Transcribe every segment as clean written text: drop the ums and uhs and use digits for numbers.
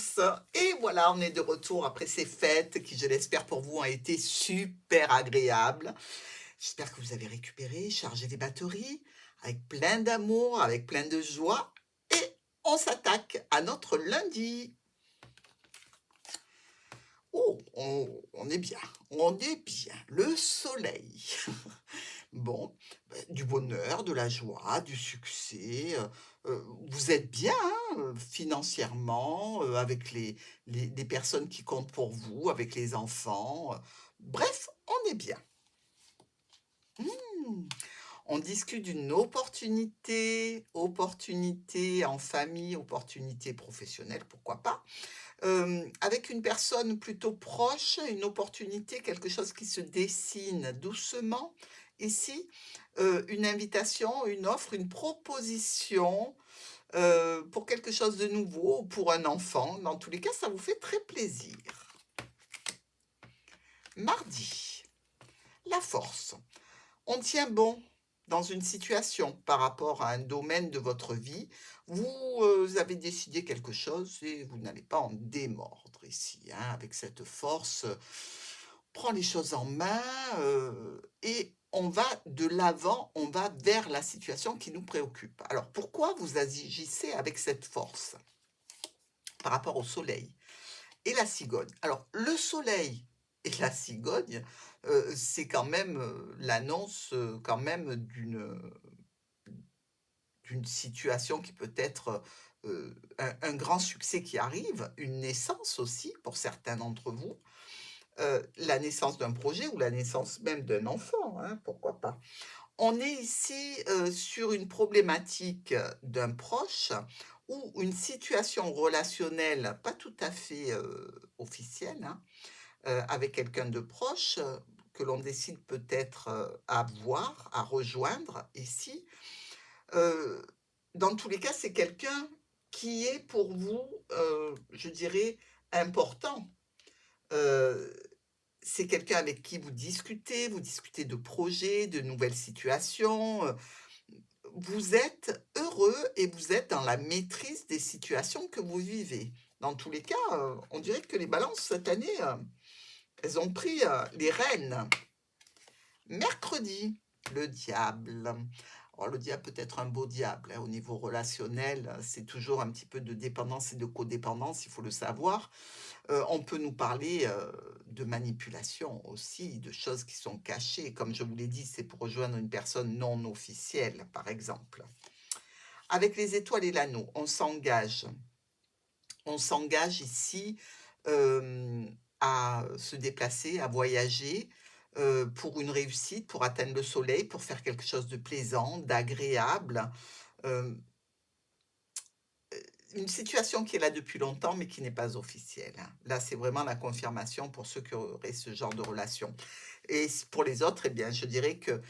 tous. Et voilà, on est de retour après ces fêtes qui, je l'espère pour vous, ont été super agréables. J'espère que vous avez récupéré, chargé les batteries avec plein d'amour, avec plein de joie. Et on s'attaque à notre lundi. Oh, on est bien, on est bien. Le soleil. Bon, du bonheur, de la joie, du succès, vous êtes bien, hein, financièrement, avec les personnes qui comptent pour vous, avec les enfants, bref, on est bien. Mmh. On discute d'une opportunité en famille, opportunité professionnelle, pourquoi pas. Avec une personne plutôt proche, une opportunité, quelque chose qui se dessine doucement. Ici, une invitation, une offre, une proposition, pour quelque chose de nouveau ou pour un enfant. Dans tous les cas, ça vous fait très plaisir. Mardi, la force. On tient bon dans une situation par rapport à un domaine de votre vie. Vous, avez décidé quelque chose et vous n'allez pas en démordre ici, hein, avec cette force. Prend les choses en main, et on va de l'avant, on va vers la situation qui nous préoccupe. Alors pourquoi vous agissez avec cette force par rapport au soleil et la cigogne? Alors le soleil et la cigogne, c'est quand même, l'annonce, quand même d'une situation qui peut être, un grand succès qui arrive, une naissance aussi pour certains d'entre vous, la naissance d'un projet ou la naissance même d'un enfant, hein, pourquoi pas. On est ici, sur une problématique, d'un proche ou une situation relationnelle pas tout à fait, officielle, hein, avec quelqu'un de proche, que l'on décide peut-être, à voir, à rejoindre ici. Heu, dans tous les cas, c'est quelqu'un qui est pour vous, je dirais important. Heu, c'est quelqu'un avec qui vous discutez de projets, de nouvelles situations, vous êtes heureux et vous êtes dans la maîtrise des situations que vous vivez. Dans tous les cas, on dirait que les balances cette année, elles ont pris, les rênes. Mercredi, le diable. Alors le diable peut être un beau diable, hein, au niveau relationnel, c'est toujours un petit peu de dépendance et de codépendance, il faut le savoir. On peut nous parler, de manipulation aussi, de choses qui sont cachées. Comme je vous l'ai dit, c'est pour rejoindre une personne non officielle, par exemple. Avec les étoiles et l'anneau, on s'engage. On s'engage ici, à se déplacer, à voyager, pour une réussite, pour atteindre le soleil, pour faire quelque chose de plaisant, d'agréable, hem, une situation qui est là depuis longtemps, mais qui n'est pas officielle, hein. Là, c'est vraiment la confirmation pour ceux qui auraient ce genre de relation et pour les autres, eh bien, je dirais qu'il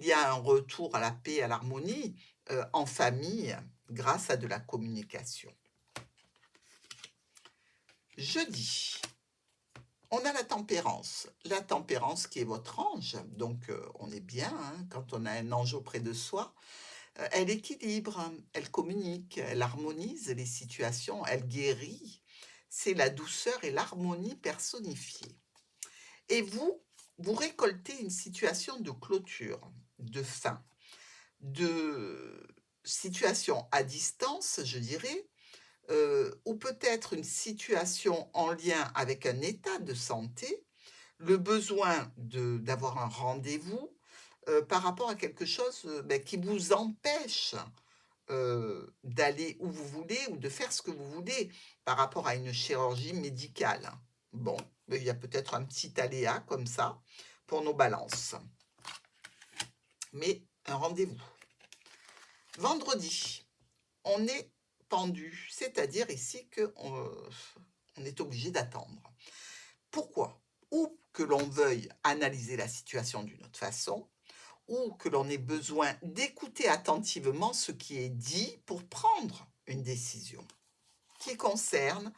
y a un retour à la paix, à l'harmonie, en famille, grâce à de la communication. Jeudi. On a la tempérance. La tempérance qui est votre ange, donc on est bien, hein, quand on a un ange auprès de soi. Elle équilibre, hein, elle communique, elle harmonise les situations, elle guérit. C'est la douceur et l'harmonie personnifiée. Et vous récoltez une situation de clôture, de fin, de situation à distance, je dirais, ou peut-être une situation en lien avec un état de santé, le besoin d'avoir un rendez-vous, par rapport à quelque chose, qui vous empêche, d'aller où vous voulez ou de faire ce que vous voulez, par rapport à une chirurgie médicale. Bon, il y a peut-être un petit aléa comme ça pour nos balances, mais un rendez-vous. Vendredi, on est pendu, c'est-à-dire ici qu'on on est obligé d'attendre. Pourquoi? Ou que l'on veuille analyser la situation d'une autre façon, ou que l'on ait besoin d'écouter attentivement ce qui est dit pour prendre une décision qui concerne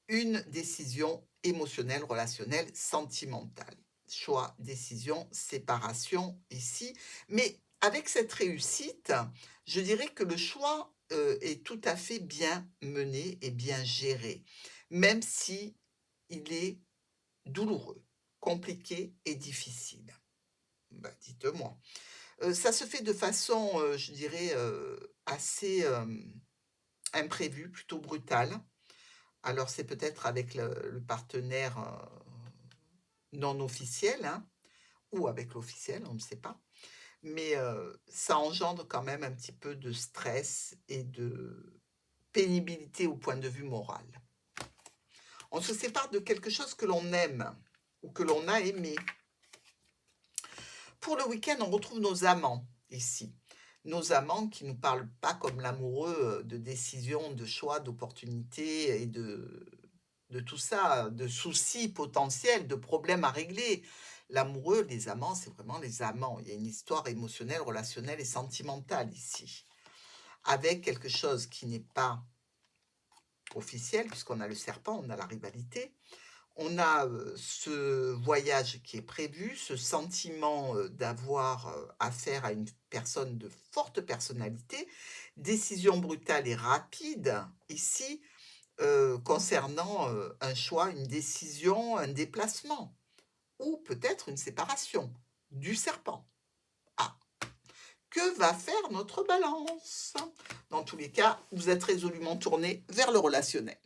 une décision émotionnelle, relationnelle, sentimentale. Choix, décision, séparation ici. Mais avec cette réussite, je dirais que le choix est tout à fait bien mené et bien géré, même si il est douloureux, compliqué et difficile. Bah, dites-moi. Ça se fait de façon, je dirais, assez, imprévue, plutôt brutale. Alors c'est peut-être avec le partenaire, non officiel, hein, ou avec l'officiel, on ne sait pas. Mais, ça engendre quand même un petit peu de stress et de pénibilité au point de vue moral. On se sépare de quelque chose que l'on aime ou que l'on a aimé. Pour le week-end, on retrouve nos amants ici. Nos amants qui nous parlent pas comme l'amoureux, de décisions, de choix, d'opportunités et de tout ça, de soucis potentiels, de problèmes à régler. L'amoureux, les amants, c'est vraiment les amants. Il y a une histoire émotionnelle, relationnelle et sentimentale ici. Avec quelque chose qui n'est pas officiel, puisqu'on a le serpent, on a la rivalité. On a, ce voyage qui est prévu, ce sentiment, d'avoir, affaire à une personne de forte personnalité. Décision brutale et rapide ici, concernant, un choix, une décision, un déplacement ou peut-être une séparation du serpent. Ah! Que va faire notre balance? Dans tous les cas, vous êtes résolument tourné vers le relationnel.